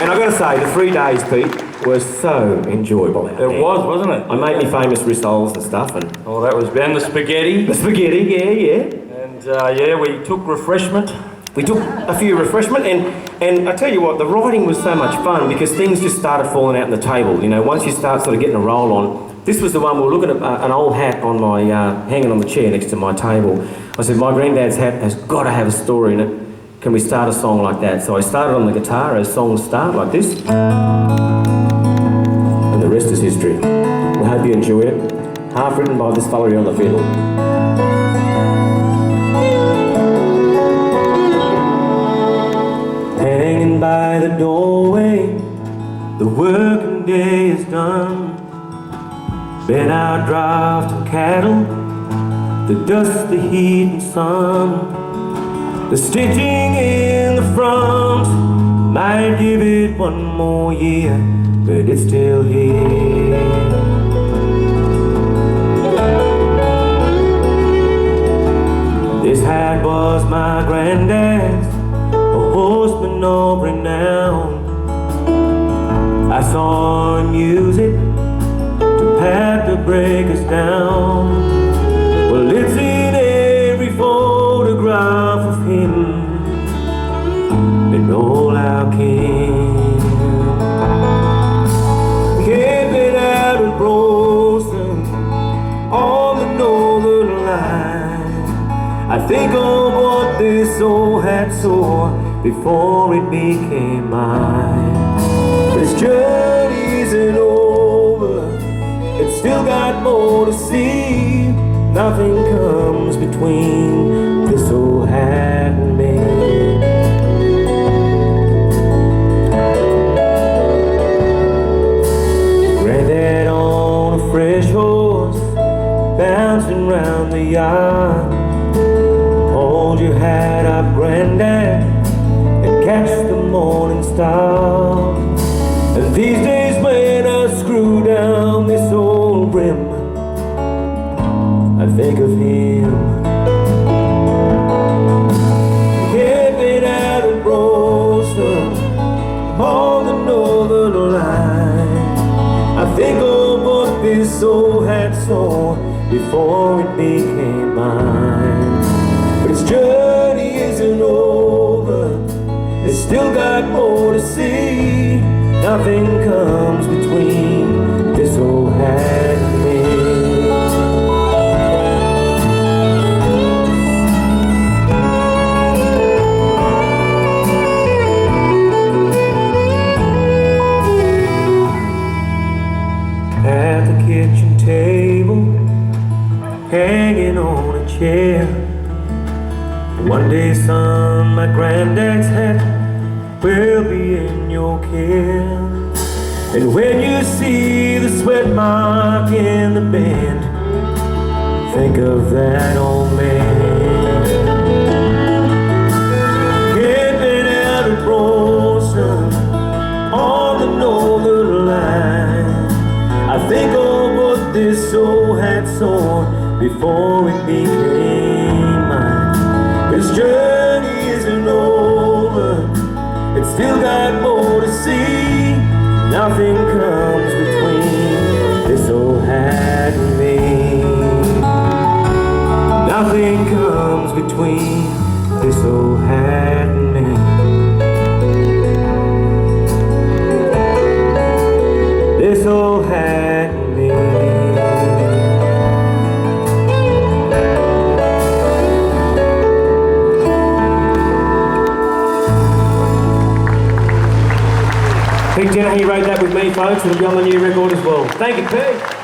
And I've got to say, the 3 days, Pete, was so enjoyable. It was, wasn't it? I made me famous rissoles and stuff. And oh, that was Ben, the spaghetti. the spaghetti, yeah. And yeah, we took refreshment. We took a few refreshment, and I tell you what, the writing was so much fun because things just started falling out on the table. You know, once you start sort of getting a roll on, this was the one we were looking at an old hat on my hanging on the chair next to my table. I said, my granddad's hat has got to have a story in it. Can we start a song like that? So I started on the guitar as songs start like this, and the rest is history. I hope you enjoy it. Half written by this fella here on the fiddle. Hanging by the doorway, the working day is done. Been out drafting cattle, the dust, the heat and sun. The stitching in the front might give it one more year, but it's still here. This hat was my granddad's, a horseman of renown. I saw him use it to pat the breakers down. Well, it's in every photograph of him and all our kin. Camping out in Broston on the northern line, I think of what this old hat saw before it became mine. But his journey isn't over, it's still got more to see. Nothing comes between this old hat and me. Granddad on a fresh horse, bouncing round the yard. Hold your hat up, Granddad, and catch the morning star. And these days when I screw down this old brim, I think of him. Camping out in Broston on the northern line, I think of what this old hat saw before it became mine. But its journey isn't over, it's still got more to see. Nothing comes between this old hat and me. At the kitchen table, hanging on a chair. One day, son, my granddad's hat will be in your care. And when you see the sweat mark in the bend, think of that old man. Camping out in Broston on the northern line, I think of what this old hat saw before it became mine. This journey isn't over, it's still got more to see. Nothing comes between this old hat and me. Nothing comes between this old hat and me. This old hat and me. Big Denahy wrote that with me, folks. It'll be on the new record as well. Thank you, Pete.